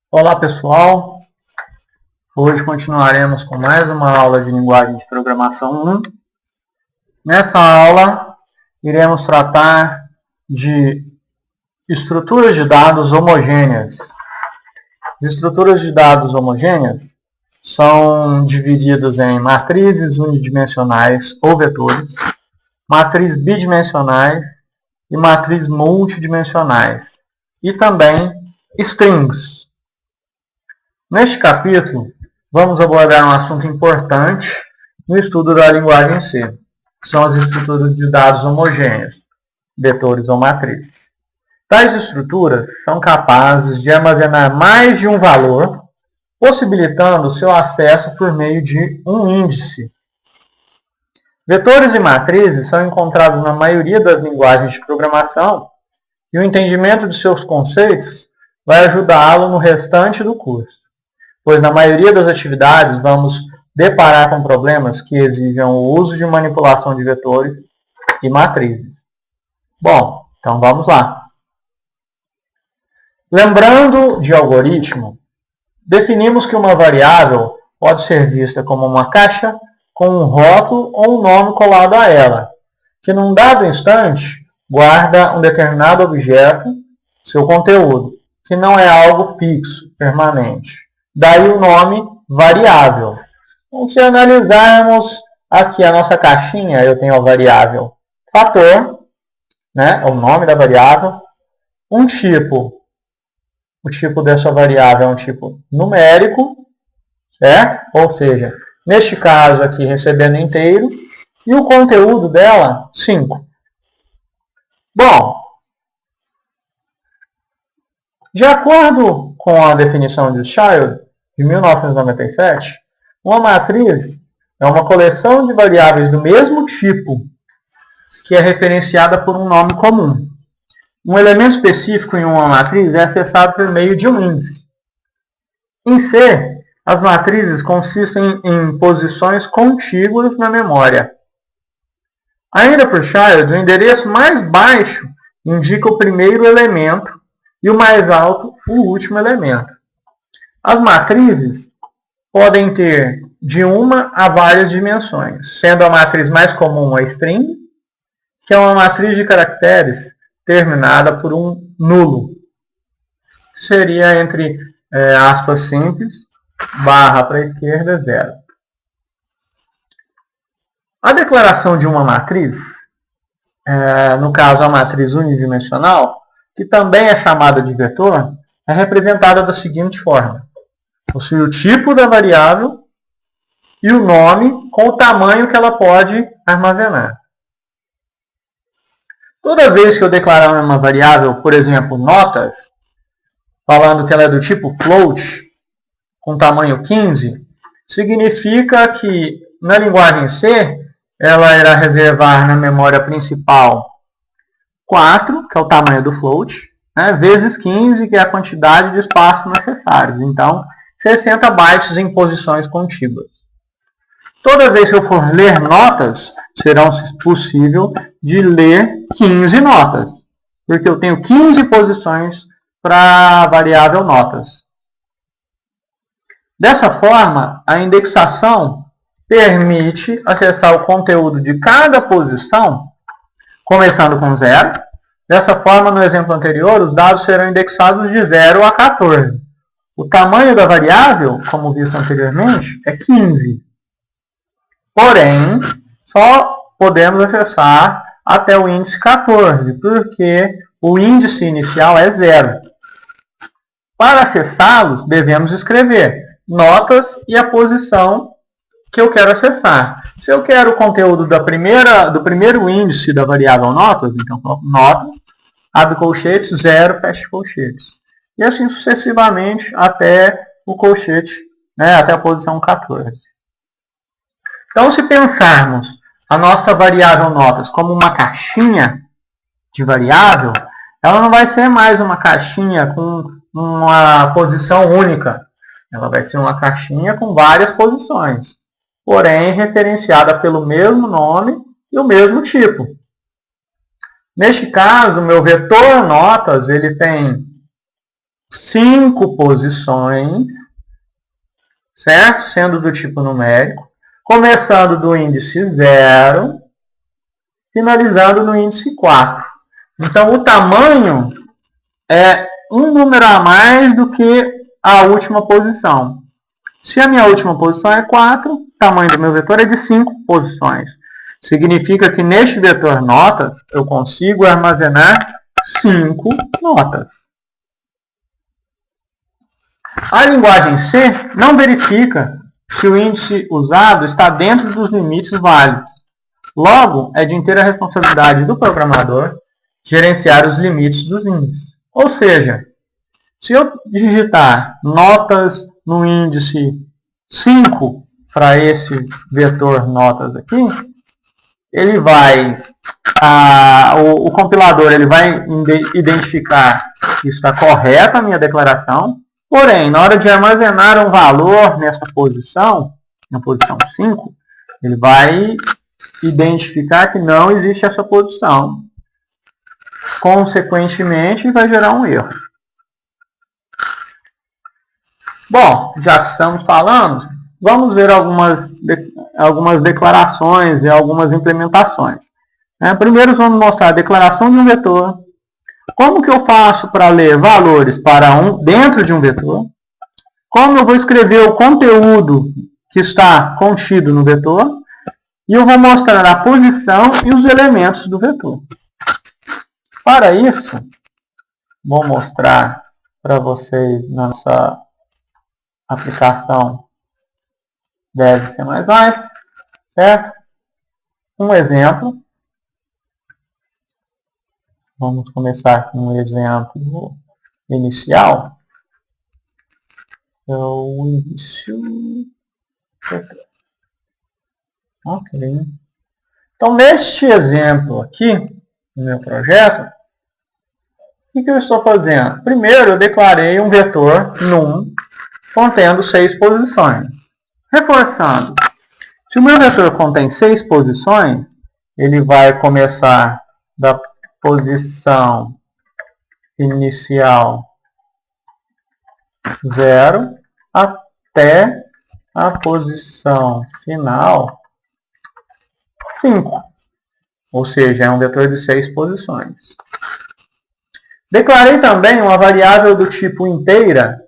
Olá pessoal, hoje continuaremos com mais uma aula de linguagem de programação 1. Nessa aula iremos tratar de estruturas de dados homogêneas. Estruturas de dados homogêneas são divididas em matrizes unidimensionais ou vetores, matrizes bidimensionais e matrizes multidimensionais, e também strings. Neste capítulo, vamos abordar um assunto importante no estudo da linguagem C, que são as estruturas de dados homogêneas, vetores ou matrizes. Tais estruturas são capazes de armazenar mais de um valor, possibilitando seu acesso por meio de um índice. Vetores e matrizes são encontrados na maioria das linguagens de programação e o entendimento de seus conceitos vai ajudá-lo no restante do curso, pois na maioria das atividades vamos deparar com problemas que exijam o uso de manipulação de vetores e matrizes. Bom, então vamos lá. Lembrando de algoritmo, definimos que uma variável pode ser vista como uma caixa com um rótulo ou um nome colado a ela, que num dado instante guarda um determinado objeto, seu conteúdo, que não é algo fixo, permanente. Daí o nome variável. Então, se analisarmos aqui a nossa caixinha, eu tenho a variável fator, né, o nome da variável, um tipo. O tipo dessa variável é um tipo numérico, certo? Ou seja, neste caso aqui recebendo inteiro, e o conteúdo dela, 5. Bom, de acordo com a definição de Child, de 1997, uma matriz é uma coleção de variáveis do mesmo tipo que é referenciada por um nome comum. Um elemento específico em uma matriz é acessado por meio de um índice. Em C, as matrizes consistem em posições contíguas na memória. Ainda por Child, o endereço mais baixo indica o primeiro elemento e o mais alto o último elemento. As matrizes podem ter de uma a várias dimensões, sendo a matriz mais comum a string, que é uma matriz de caracteres terminada por um nulo. Seria entre aspas simples, barra para a esquerda, 0. A declaração de uma matriz, no caso a matriz unidimensional, que também é chamada de vetor, é representada da seguinte forma. Possui o tipo da variável e o nome com o tamanho que ela pode armazenar. Toda vez que eu declarar uma variável, por exemplo, notas, falando que ela é do tipo float, com tamanho 15, significa que na linguagem C, ela irá reservar na memória principal 4, que é o tamanho do float, né, vezes 15, que é a quantidade de espaço necessário. Então, 60 bytes em posições contíguas. Toda vez que eu for ler notas, será possível de ler 15 notas, porque eu tenho 15 posições para a variável notas. Dessa forma, a indexação permite acessar o conteúdo de cada posição, começando com 0. Dessa forma, no exemplo anterior, os dados serão indexados de 0 a 14. O tamanho da variável, como visto anteriormente, é 15. Porém, só podemos acessar até o índice 14, porque o índice inicial é 0. Para acessá-los, devemos escrever notas e a posição que eu quero acessar. Se eu quero o conteúdo do primeiro índice da variável notas, então coloco notas, abre colchetes, 0, fecha colchetes. E assim sucessivamente até o colchete, né, até a posição 14. Então, se pensarmos a nossa variável notas como uma caixinha de variável, ela não vai ser mais uma caixinha com uma posição única. Ela vai ser uma caixinha com várias posições, porém referenciada pelo mesmo nome e o mesmo tipo. Neste caso, o meu vetor notas ele tem 5 posições, certo? Sendo do tipo numérico, começando do índice 0, finalizando no índice 4. Então, o tamanho é um número a mais do que a última posição. Se a minha última posição é 4, o tamanho do meu vetor é de 5 posições. Significa que neste vetor notas, eu consigo armazenar 5 notas. A linguagem C não verifica se o índice usado está dentro dos limites válidos. Logo, é de inteira responsabilidade do programador gerenciar os limites dos índices. Ou seja, se eu digitar notas no índice 5 para esse vetor notas aqui, ele vai, o compilador ele vai identificar que está correta a minha declaração, porém, na hora de armazenar um valor nessa posição, na posição 5, ele vai identificar que não existe essa posição. Consequentemente, vai gerar um erro. Bom, já que estamos falando, vamos ver algumas declarações e algumas implementações. Primeiro, vamos mostrar a declaração de um vetor. Como que eu faço para ler valores dentro de um vetor? Como eu vou escrever o conteúdo que está contido no vetor? E eu vou mostrar a posição e os elementos do vetor. Para isso, vou mostrar para vocês na nossa aplicação Dev C++, certo? Um exemplo. Vamos começar com um exemplo inicial. É o início. Ok. Então, neste exemplo aqui, no meu projeto, o que eu estou fazendo? Primeiro, eu declarei um vetor num contendo 6 posições. Reforçando, se o meu vetor contém 6 posições, ele vai começar da posição inicial 0 até a posição final 5. Ou seja, é um vetor de 6 posições. Declarei também uma variável do tipo inteira,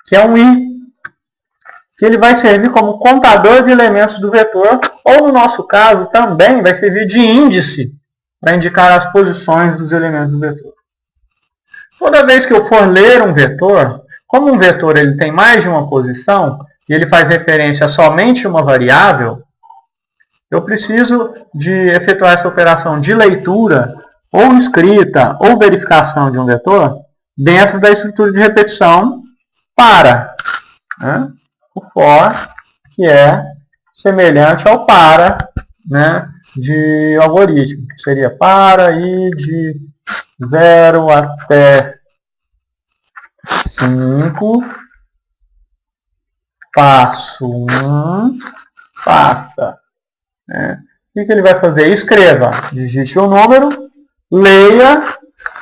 que é um i, que ele vai servir como contador de elementos do vetor, ou no nosso caso também vai servir de índice para indicar as posições dos elementos do vetor. Toda vez que eu for ler um vetor, como um vetor ele tem mais de uma posição e ele faz referência a somente uma variável, eu preciso de efetuar essa operação de leitura, ou escrita, ou verificação de um vetor, dentro da estrutura de repetição para. O for, que é semelhante ao para de algoritmo, que seria para e de 0 até 5, passo 1, passa. O que ele vai fazer? Escreva, digite um número, leia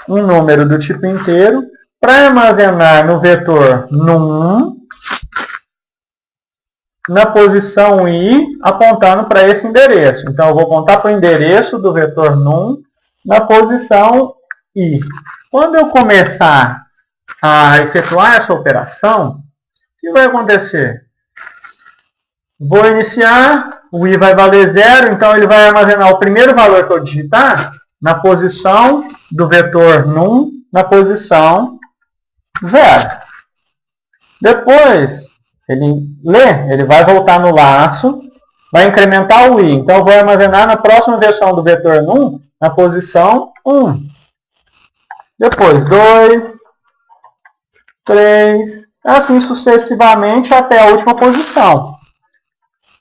um número do tipo inteiro para armazenar no vetor num, na posição i, apontando para esse endereço. Então, eu vou apontar para o endereço do vetor num na posição i. Quando eu começar a efetuar essa operação, o que vai acontecer? Vou iniciar, o i vai valer 0, então ele vai armazenar o primeiro valor que eu digitar na posição do vetor num, na posição 0. Depois, ele vai voltar no laço, vai incrementar o i. Então, eu vou armazenar na próxima versão do vetor num, na posição 1. Depois, 2, 3, assim sucessivamente até a última posição.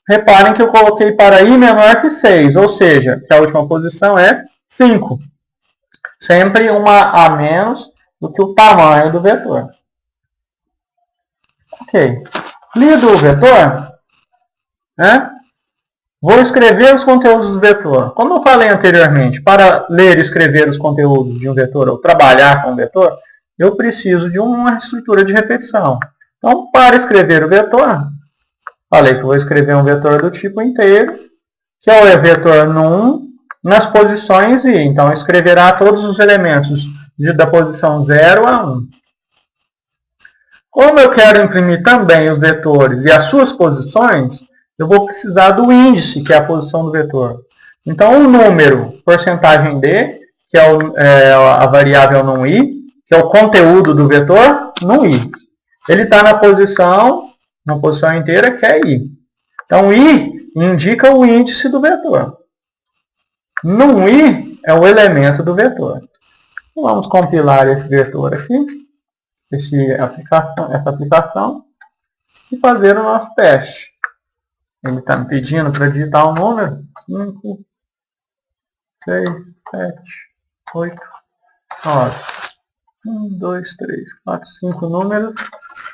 Reparem que eu coloquei para i menor que 6, ou seja, que a última posição é 5. Sempre uma a menos do que o tamanho do vetor. Ok. Lido o vetor, vou escrever os conteúdos do vetor. Como eu falei anteriormente, para ler e escrever os conteúdos de um vetor ou trabalhar com um vetor, eu preciso de uma estrutura de repetição. Então, para escrever o vetor, falei que eu vou escrever um vetor do tipo inteiro, que é o vetor num, nas posições i. Então, escreverá todos os elementos da posição 0 a 1. Como eu quero imprimir também os vetores e as suas posições, eu vou precisar do índice, que é a posição do vetor. Então, o número, porcentagem d, que é a variável num i, que é o conteúdo do vetor, num i. Ele está na posição inteira, que é i. Então, i indica o índice do vetor. Num i é o elemento do vetor. Então, vamos compilar esse vetor aqui, essa aplicação, e fazer o nosso teste. Ele está me pedindo para digitar um número. 5, 6, 7, 8, 9. 1, 2, 3, 4, 5 números,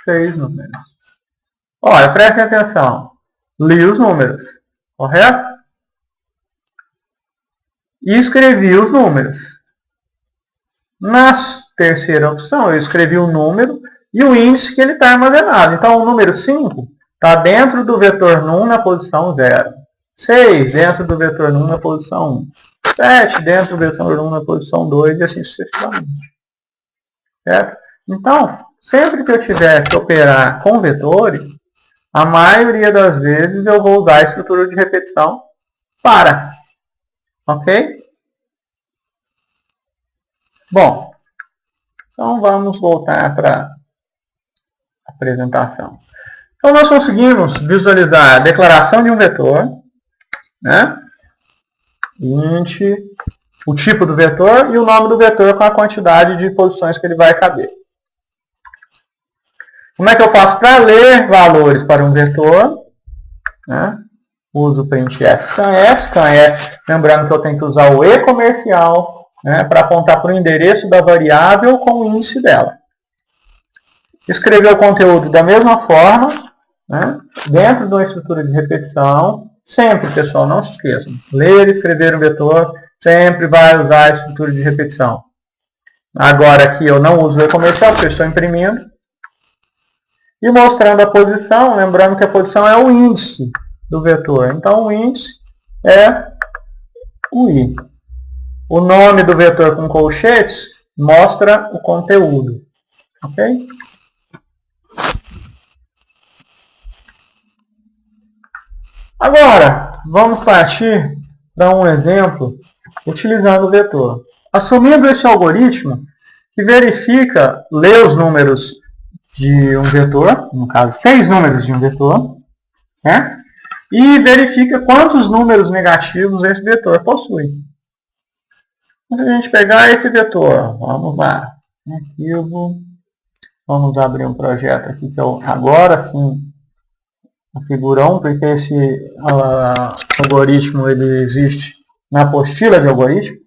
6 números. Olha, prestem atenção. Li os números, correto? E escrevi os números. Na terceira opção, eu escrevi o número e o índice que ele está armazenado. Então, o número 5 está dentro do vetor num na posição 0. 6 dentro do vetor num na posição 1. 7 dentro do vetor num na posição 2 e assim sucessivamente. Certo? Então, sempre que eu tiver que operar com vetores, a maioria das vezes eu vou usar a estrutura de repetição para. Ok? Bom, então vamos voltar para a apresentação. Então, nós conseguimos visualizar a declaração de um vetor, né? Int, o tipo do vetor e o nome do vetor com a quantidade de posições que ele vai caber. Como é que eu faço para ler valores para um vetor? Né? Uso o printf scanf, lembrando que eu tenho que usar o e comercial, né, para apontar para o endereço da variável com o índice dela. Escrever o conteúdo da mesma forma, né, dentro de uma estrutura de repetição. Sempre, pessoal, não se esqueçam. Ler e escrever um vetor sempre vai usar a estrutura de repetição. Agora aqui eu não uso o e comercial, porque eu estou imprimindo. E mostrando a posição, lembrando que a posição é o índice do vetor. Então, o índice é o i. O nome do vetor com colchetes mostra o conteúdo. Ok? Agora, vamos partir para um exemplo utilizando o vetor. Assumindo esse algoritmo que verifica, lê os números de um vetor, no caso 6 números de um vetor, né? E verifica quantos números negativos esse vetor possui. Se a gente pegar esse vetor, vamos lá, arquivo, vamos abrir um projeto aqui que eu agora sim configuro 1, porque esse algoritmo ele existe na apostila de algoritmo,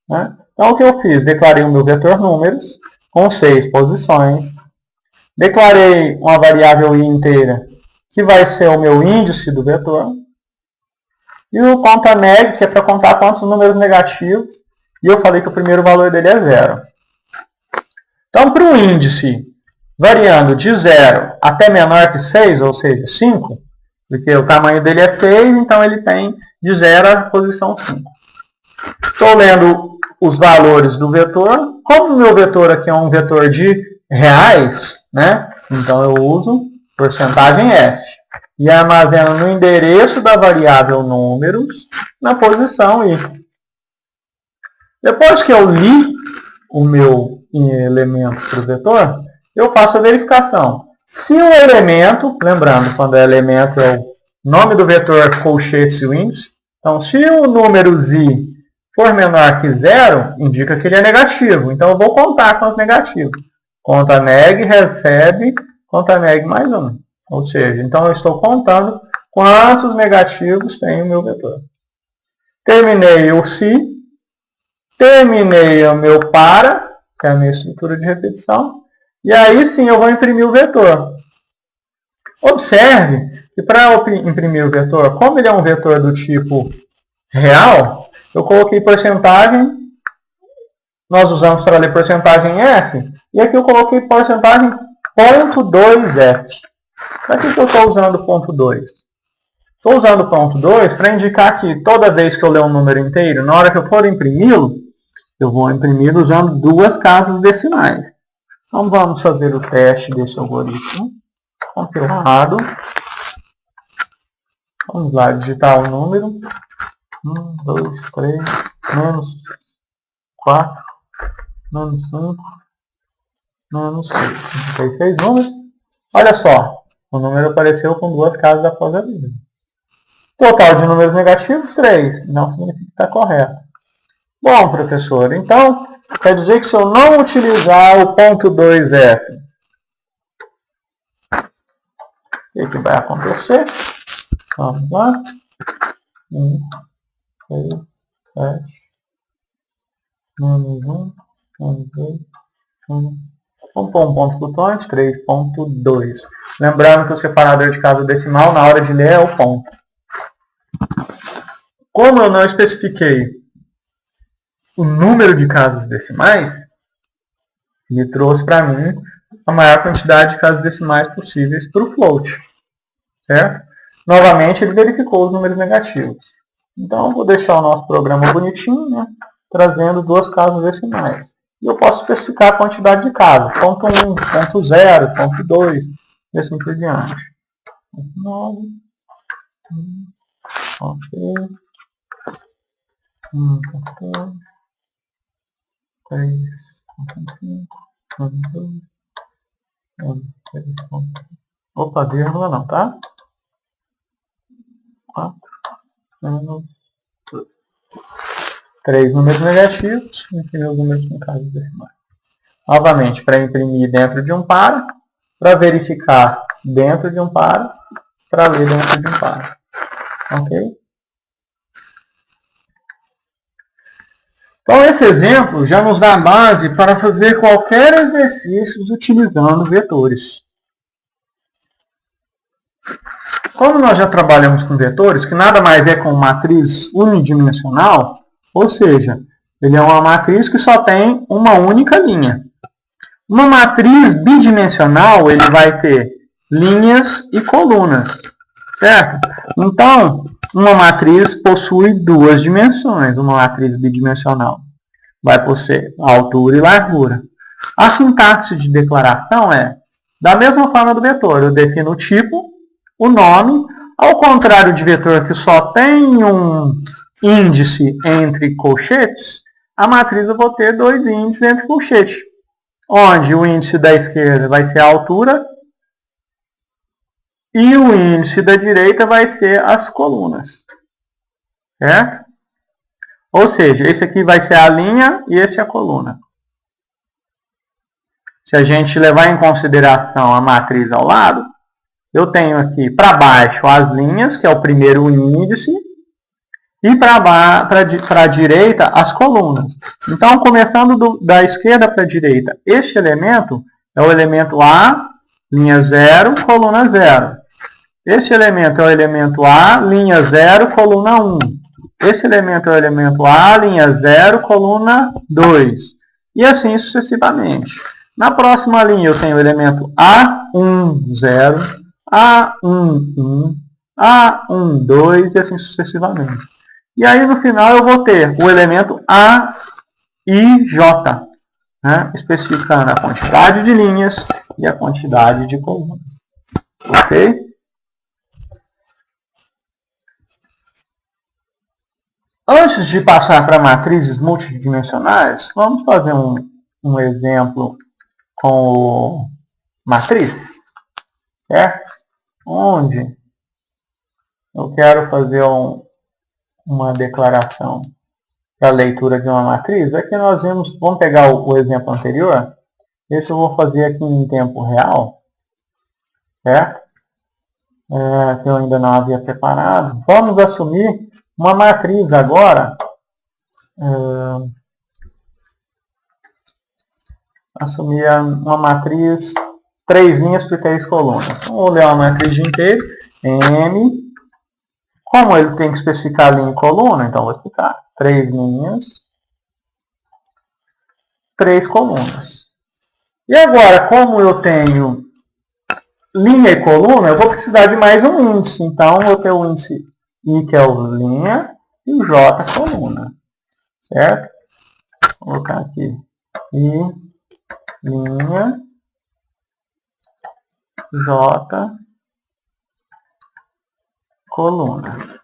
né? Então o que eu fiz? Declarei o meu vetor números com 6 posições, declarei uma variável i inteira que vai ser o meu índice do vetor, e o contaneg, que é para contar quantos números negativos, e eu falei que o primeiro valor dele é 0. Então, para o índice variando de 0 até menor que 6, ou seja, 5, porque o tamanho dele é 6, então ele tem de 0 à posição 5. Estou lendo os valores do vetor. Como o meu vetor aqui é um vetor de reais, né? Então eu uso porcentagem F. E armazeno no endereço da variável números na posição I. Depois que eu li o meu elemento para o vetor, eu faço a verificação. Se o elemento, lembrando, quando é elemento é o nome do vetor, colchetes e o índice. Então, se o número i for menor que 0, indica que ele é negativo. Então, eu vou contar com os negativos. Conta neg recebe conta neg mais 1. Ou seja, então eu estou contando quantos negativos tem o meu vetor. Terminei o se, terminei o meu para, que é a minha estrutura de repetição, e aí sim eu vou imprimir o vetor. Observe que para imprimir o vetor, como ele é um vetor do tipo real, eu coloquei porcentagem nós usamos para ler porcentagem F, e aqui eu coloquei porcentagem ponto 2F. Para que eu estou usando ponto 2? Estou usando ponto 2 para indicar que toda vez que eu ler um número inteiro, na hora que eu for imprimi-lo, eu vou imprimir usando duas casas decimais. Então vamos fazer o teste desse algoritmo. Compilado. Vamos lá, digitar o número. 1, 2, 3, menos 4, menos 5, menos 6. Tem 6 números. Olha só, o número apareceu com duas casas após a vírgula. Total de números negativos, 3. Não significa que está correto. Bom, professor, então, quer dizer que se eu não utilizar o ponto 2F, o que vai acontecer? Vamos lá. 1, 6, 7, menos 1, menos 2, 1. Vamos pôr um ponto flutuante, 3.2. Lembrando que o separador de casa decimal, na hora de ler, é o ponto. Como eu não especifiquei o número de casas decimais, ele trouxe para mim a maior quantidade de casas decimais possíveis para o float. Certo? Novamente, ele verificou os números negativos. Então, eu vou deixar o nosso programa bonitinho, né, trazendo duas casas decimais. E eu posso especificar a quantidade de casas. Ponto 1, ponto 0, ponto 2, e assim por diante. 9, 3, 3, 5, 3, opa, vírgula não, tá? 4, menos 2. 3 números negativos, imprimir os números com casas decimais. Novamente, para imprimir dentro de um par, para verificar dentro de um par, para ler dentro de um par. Ok? Então, esse exemplo já nos dá a base para fazer qualquer exercício utilizando vetores. Como nós já trabalhamos com vetores, que nada mais é com matriz unidimensional, ou seja, ele é uma matriz que só tem uma única linha. Uma matriz bidimensional, ele vai ter linhas e colunas, certo? Então, uma matriz possui duas dimensões, uma matriz bidimensional. Vai possuir altura e largura. A sintaxe de declaração é, da mesma forma do vetor, eu defino o tipo, o nome, ao contrário de vetor que só tem um índice entre colchetes, a matriz eu vou ter dois índices entre colchetes, onde o índice da esquerda vai ser a altura e o índice da direita vai ser as colunas. Certo? Ou seja, esse aqui vai ser a linha e esse é a coluna. Se a gente levar em consideração a matriz ao lado, eu tenho aqui para baixo as linhas, que é o primeiro índice, e para a direita as colunas. Então, começando da esquerda para a direita, este elemento é o elemento A, linha 0, coluna 0. Este elemento é o elemento A, linha 0, coluna 1. Esse elemento é o elemento A, linha 0, coluna 2. E assim sucessivamente. Na próxima linha eu tenho o elemento A1, 0, A1, 1, A1, 2 e assim sucessivamente. E aí no final eu vou ter o elemento A e J, né, especificando a quantidade de linhas e a quantidade de colunas. Ok? Antes de passar para matrizes multidimensionais, vamos fazer um exemplo com matriz, certo? Onde eu quero fazer uma declaração para a leitura de uma matriz. Aqui nós vamos pegar o exemplo anterior. Esse eu vou fazer aqui em tempo real, certo? Que eu ainda não havia preparado. Vamos assumir uma matriz agora. Assumir uma matriz 3 linhas por 3 colunas. Então, vou ler uma matriz de inteiro, M. Como ele tem que especificar linha e coluna, então vou explicar 3 linhas 3 colunas. E agora, como eu tenho linha e coluna, eu vou precisar de mais um índice. Então, eu vou ter o índice I, que é o linha, e o J, coluna. Certo? Vou colocar aqui I, linha, J, coluna.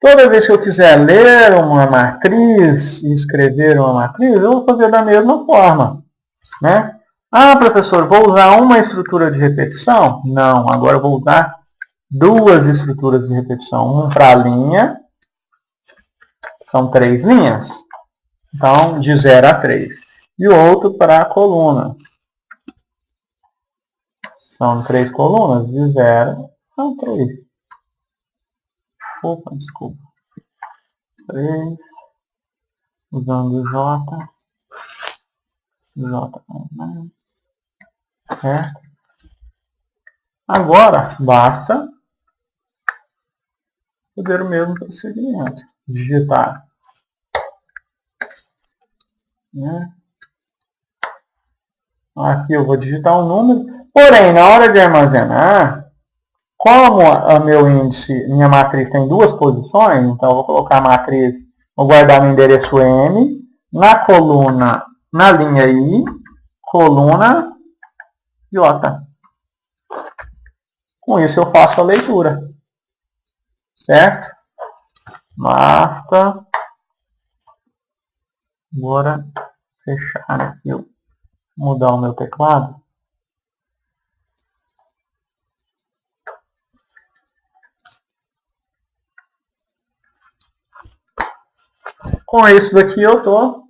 Toda vez que eu quiser ler uma matriz e escrever uma matriz, eu vou fazer da mesma forma, né? Ah, professor, vou usar uma estrutura de repetição? Não, agora eu vou usar duas estruturas de repetição. Um para a linha, são 3 linhas, então de 0 a 3. E o outro para a coluna. São 3 colunas, de 0 a 3. Opa, desculpa. 3, usando o J, certo? Agora, basta fazer o mesmo procedimento. Digitar. Né? Aqui eu vou digitar um número. Porém, na hora de armazenar, como a meu índice, minha matriz tem 2 posições, então eu vou colocar a matriz, vou guardar no endereço M, na coluna, na linha I, coluna J. Com isso eu faço a leitura. Certo? Basta agora fechar aqui, mudar o meu teclado. Com isso daqui eu estou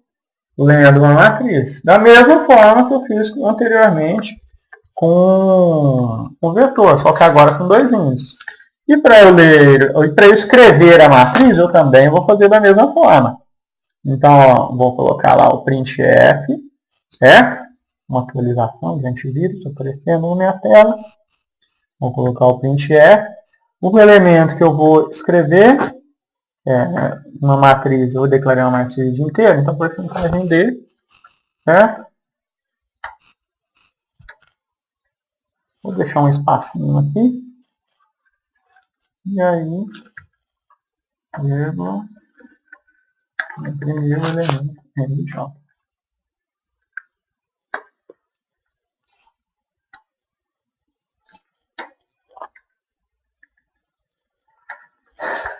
lendo uma matriz. Da mesma forma que eu fiz anteriormente com o vetor, só que agora com 2 índices. E para eu escrever a matriz, eu também vou fazer da mesma forma. Então, ó, vou colocar lá o printf, certo? Uma atualização de antivírus aparecendo na minha tela. Vou colocar o printf. O elemento que eu vou escrever uma matriz, eu vou declarar uma matriz inteira, então porcentagem D, certo? Vou deixar um espacinho aqui. E aí, vírgula, imprimir o elemento MJ.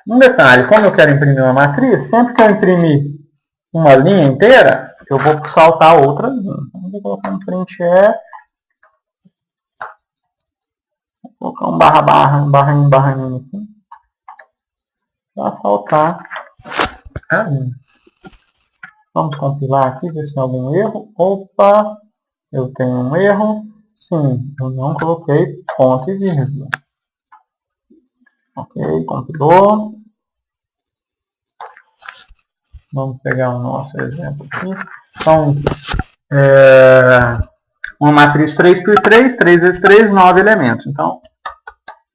Um detalhe, como eu quero imprimir uma matriz, sempre que eu imprimir uma linha inteira, eu vou saltar outra linha. Então, vou colocar um printf, vou colocar um barrinho aqui, para saltar a linha. Vamos compilar aqui, ver se tem algum erro. Opa, eu tenho um erro. Sim, eu não coloquei ponto e vírgula. Ok, compilou. Vamos pegar o nosso exemplo aqui. Então, uma matriz 3 por 3, 3 vezes 3, 9 elementos. Então,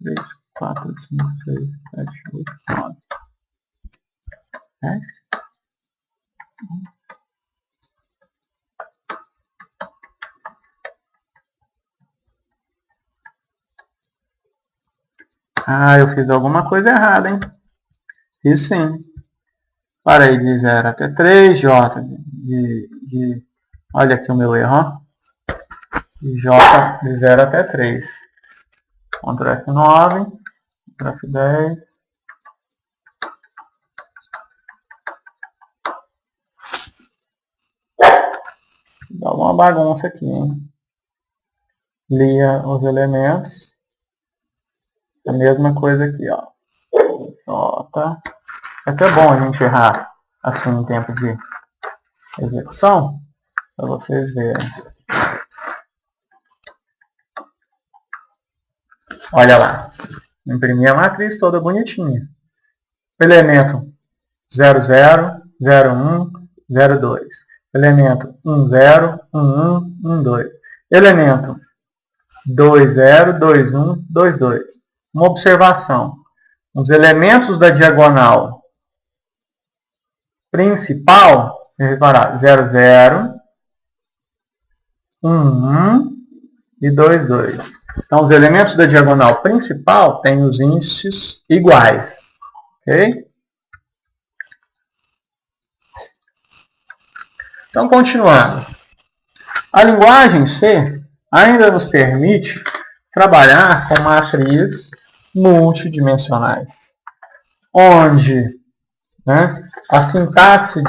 3, 4, 5, 6, 7, 8, 9. Ah, eu fiz alguma coisa errada, hein? Fiz sim. Parei de 0 até 3, J olha aqui o meu erro, ó. J de 0 até 3. Ctrl F9, Ctrl F10. Dá uma bagunça aqui, hein? Lia os elementos. A mesma coisa aqui, ó. J. É até bom a gente errar assim em tempo de execução, para vocês verem. Olha lá. Imprimi a matriz toda bonitinha. Elemento 00, 01, 02. Elemento 10, 11, 12. Elemento 20, 21, 22. Uma observação. Os elementos da diagonal principal, você reparar, 0, 0, 1, 1 e 2, 2. Então, os elementos da diagonal principal têm os índices iguais. Ok? Então, continuando. A linguagem C ainda nos permite trabalhar com matrizes multidimensionais, onde, né, a sintaxe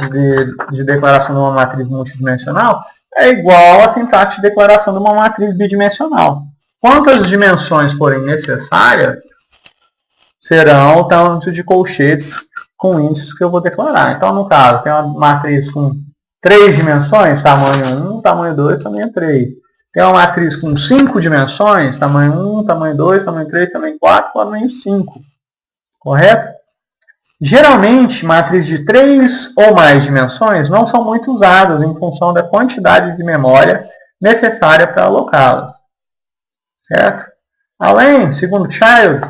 de declaração de uma matriz multidimensional é igual à sintaxe de declaração de uma matriz bidimensional. Quantas dimensões forem necessárias, serão o tanto de colchetes com índices que eu vou declarar. Então, no caso, tem uma matriz com 3 dimensões, tamanho 1, tamanho 2, tamanho 3. Tem uma matriz com 5 dimensões, tamanho 1, tamanho 2, tamanho 3, tamanho 4, tamanho 5. Correto? Geralmente, matrizes de 3 ou mais dimensões não são muito usadas em função da quantidade de memória necessária para alocá-las. Certo? Além, segundo Child,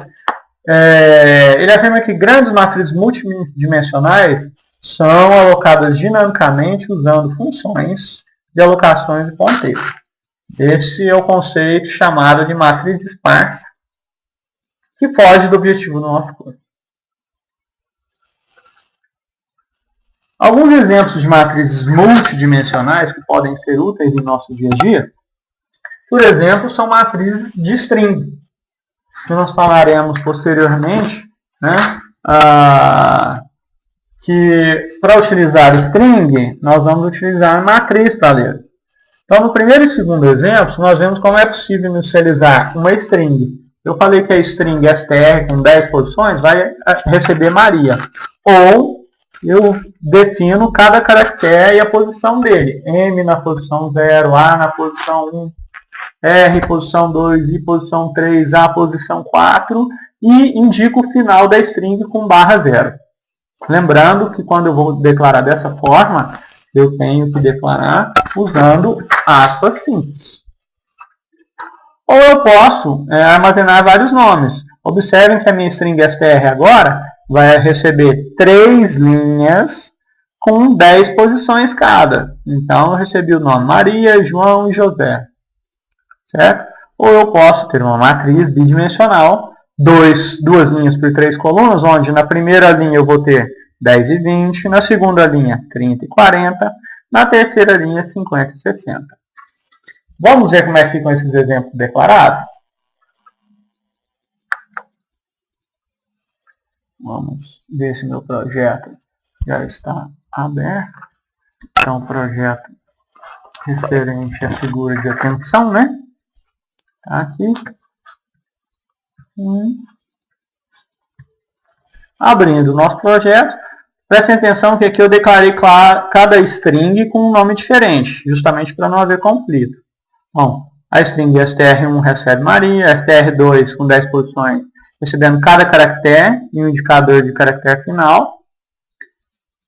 ele afirma que grandes matrizes multidimensionais são alocadas dinamicamente usando funções de alocações de ponteiro. Esse é o conceito chamado de matriz esparsa, que foge do objetivo do nosso curso. Alguns exemplos de matrizes multidimensionais que podem ser úteis no nosso dia a dia, por exemplo, são matrizes de string, que nós falaremos posteriormente, né, que para utilizar string, nós vamos utilizar matriz para ler. Então, no primeiro e segundo exemplo, nós vemos como é possível inicializar uma string. Eu falei que a string str com 10 posições vai receber Maria. Ou eu defino cada caractere e a posição dele. M na posição 0, A na posição 1, R posição 2, I posição 3, A posição 4 e indico o final da string com /0. Lembrando que quando eu vou declarar dessa forma, eu tenho que declarar usando aspas simples. Ou eu posso armazenar vários nomes. Observem que a minha string str agora vai receber 3 linhas com 10 posições cada. Então, eu recebi o nome Maria, João e José. Certo? Ou eu posso ter uma matriz bidimensional, 2 linhas por 3 colunas, onde na primeira linha eu vou ter 10 e 20, na segunda linha 30 e 40, na terceira linha 50 e 60. Vamos ver como é que ficam esses exemplos declarados? Vamos ver se meu projeto já está aberto. Então, projeto referente à figura de atenção, né? Tá aqui. Abrindo o nosso projeto, prestem atenção que aqui eu declarei cada string com um nome diferente, justamente para não haver conflito. Bom, a string str1 recebe Maria, str2 com 10 posições, recebendo cada caractere e um indicador de caractere final.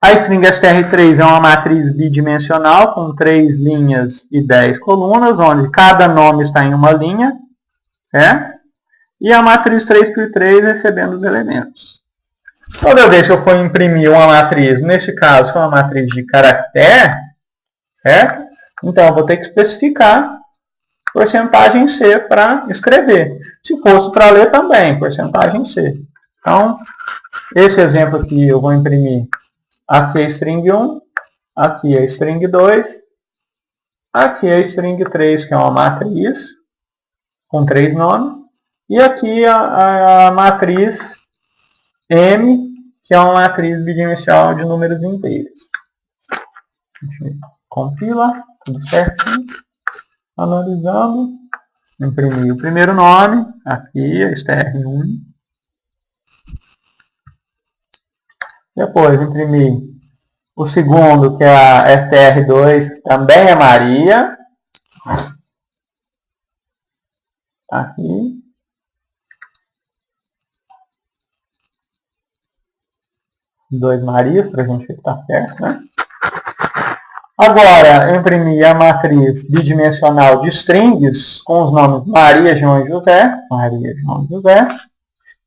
A string str3 é uma matriz bidimensional com 3 linhas e 10 colunas, onde cada nome está em uma linha, certo? E a matriz 3x3 recebendo os elementos. Toda vez que eu for imprimir uma matriz, nesse caso, é uma matriz de caractere, certo? Então, eu vou ter que especificar porcentagem C para escrever. Se fosse para ler também, porcentagem C. Então, esse exemplo aqui eu vou imprimir. Aqui é a string 1, aqui é a string 2, aqui é a string 3, que é uma matriz com 3 nomes, e aqui a matriz M, que é uma matriz bidimensional de números inteiros. A gente compila, tudo certinho. Analisando, imprimir o primeiro nome, aqui, a str1. Depois imprimir o segundo, que é a str2, que também é Maria. Aqui. Dois Marias, para a gente ver que está certo, né? Agora, imprimir a matriz bidimensional de strings com os nomes Maria, João e José. Maria, João e José.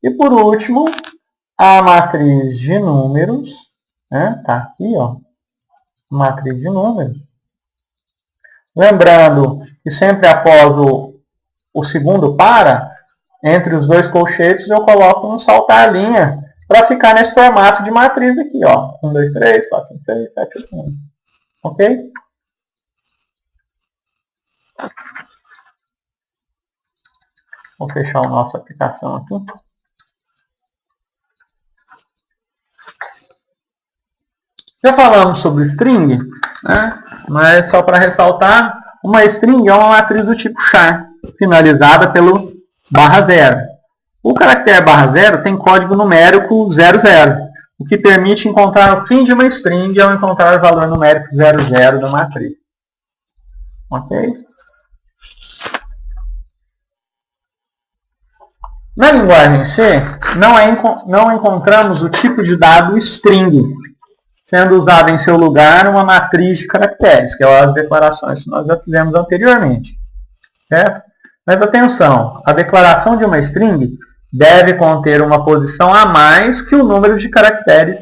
E, por último, a matriz de números né? Tá aqui, ó, matriz de números. Lembrando que sempre após o segundo para, entre os dois colchetes eu coloco um saltar linha para ficar nesse formato de matriz aqui, ó. 1, 2, 3, 4, 5, 6, 7, 8, 9. Ok? Vou fechar a nossa aplicação aqui. Já falamos sobre string, né? Mas só para ressaltar, uma string é uma matriz do tipo char, finalizada pelo /0. O caractere /0 tem código numérico 00, o que permite encontrar o fim de uma string ao encontrar o valor numérico 00 da matriz. Ok? Na linguagem C, não encontramos o tipo de dado string, sendo usado em seu lugar uma matriz de caracteres, que é as declarações que nós já fizemos anteriormente. Certo? Mas atenção, a declaração de uma string deve conter uma posição a mais que o número de caracteres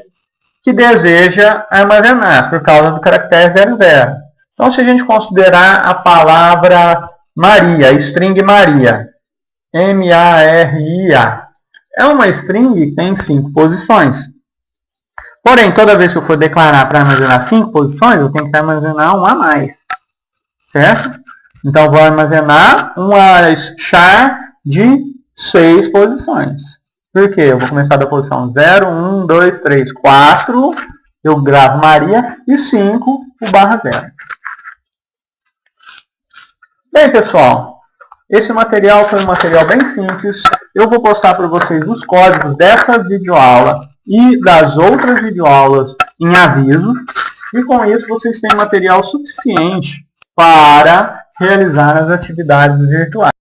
que deseja armazenar, por causa do caractere 00. Então, se a gente considerar a palavra Maria, a string Maria, M-A-R-I-A, é uma string que tem 5 posições. Porém, toda vez que eu for declarar para armazenar 5 posições, eu tenho que armazenar um a mais. Certo? Então, vou armazenar uma char de 6 posições. Por quê? Eu vou começar da posição 0, 1, 2, 3, 4. Eu gravo Maria e 5, o /0. Bem, pessoal, esse material foi um material bem simples. Eu vou postar para vocês os códigos dessa videoaula e das outras videoaulas em aviso. E com isso vocês têm material suficiente para realizar as atividades virtuais.